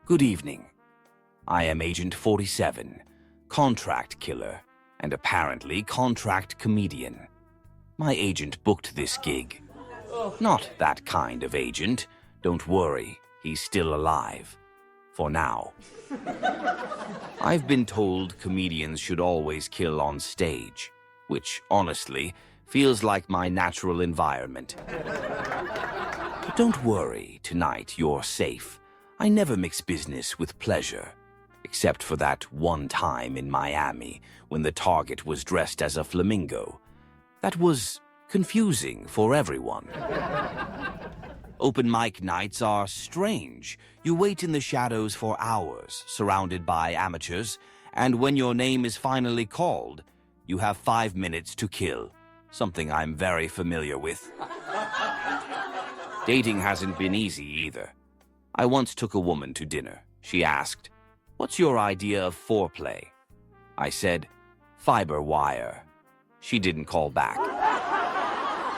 Good evening. I am Agent 47, contract killer, and apparently contract comedian. My agent booked this gig. Not that kind of agent. Don't worry, he's still alive. For now. I've been told comedians should always kill on stage, which, honestly, feels like my natural environment. But don't worry, tonight you're safe. I never mix business with pleasure, except for that one time in Miami when the target was dressed as a flamingo. That was confusing for everyone. Open mic nights are strange. You wait in the shadows for hours, surrounded by amateurs, and when your name is finally called, you have 5 minutes to kill, something I'm very familiar with. Dating hasn't been easy either. I once took a woman to dinner. She asked, "What's your idea of foreplay?" I said, "Fiber wire." She didn't call back.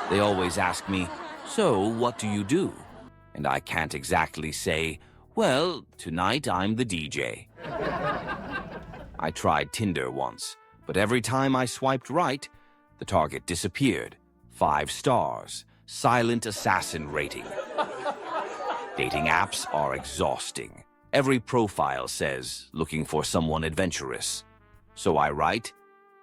They always ask me, "So, what do you do?" And I can't exactly say, "Well, tonight I'm the DJ." I tried Tinder once, but every time I swiped right, the target disappeared. 5 stars, silent assassin rating. Dating apps are exhausting. Every profile says, looking for someone adventurous. So I write,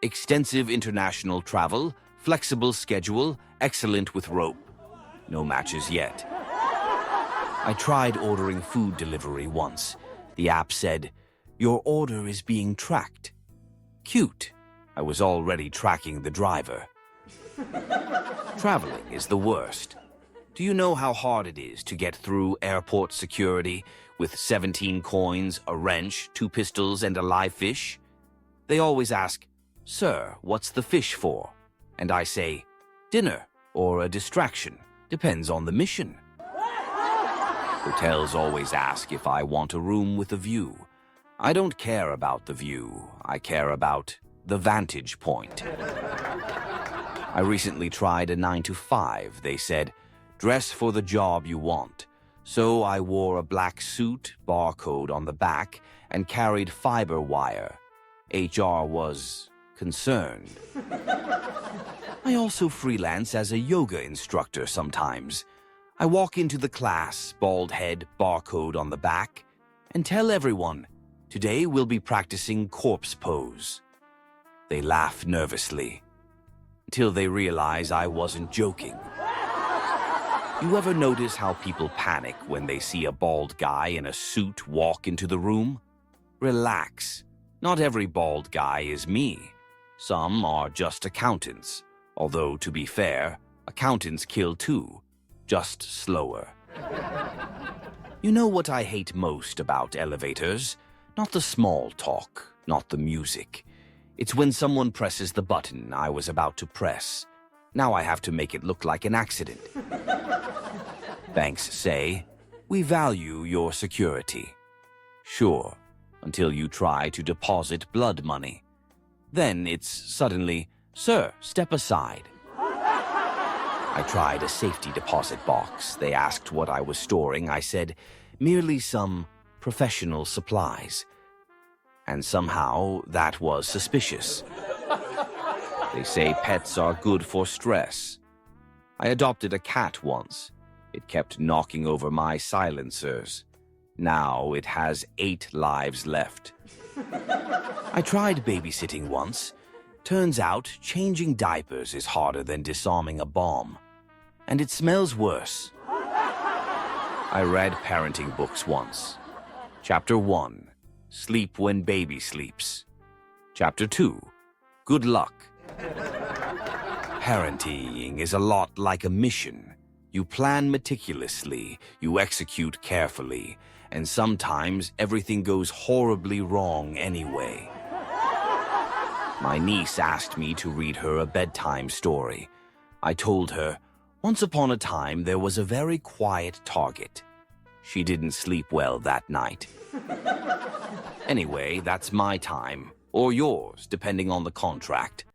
extensive international travel, flexible schedule, excellent with rope. No matches yet. I tried ordering food delivery once. The app said, "Your order is being tracked." Cute. I was already tracking the driver. Traveling is the worst. Do you know how hard it is to get through airport security with 17 coins, a wrench, 2 pistols, and a live fish? They always ask, "Sir, what's the fish for?" And I say, "Dinner or a distraction. Depends on the mission." Hotels always ask if I want a room with a view. I don't care about the view. I care about the vantage point. I recently tried a 9 to 5. They said, "Dress for the job you want." So I wore a black suit, barcode on the back, and carried fiber wire. HR was concerned. I also freelance as a yoga instructor sometimes. I walk into the class, bald head, barcode on the back, and tell everyone, "Today we'll be practicing corpse pose." They laugh nervously, until they realize I wasn't joking. You ever notice how people panic when they see a bald guy in a suit walk into the room? Relax. Not every bald guy is me. Some are just accountants. Although, to be fair, accountants kill too, just slower. You know what I hate most about elevators? Not the small talk, not the music. It's when someone presses the button I was about to press. Now I have to make it look like an accident. Banks say, "We value your security." Sure, until you try to deposit blood money. Then it's suddenly, "Sir, step aside." I tried a safety deposit box. They asked what I was storing. I said, "Merely some professional supplies." And somehow that was suspicious. They say pets are good for stress. I adopted a cat once. It kept knocking over my silencers. Now it has 8 lives left. I tried babysitting once. Turns out changing diapers is harder than disarming a bomb. And it smells worse. I read parenting books once. Chapter 1, Sleep when baby sleeps. Chapter 2, Good luck. Parenting is a lot like a mission. You plan meticulously, you execute carefully, and sometimes everything goes horribly wrong anyway. My niece asked me to read her a bedtime story. I told her, once upon a time there was a very quiet target. She didn't sleep well that night. Anyway, that's my time, or yours, depending on the contract.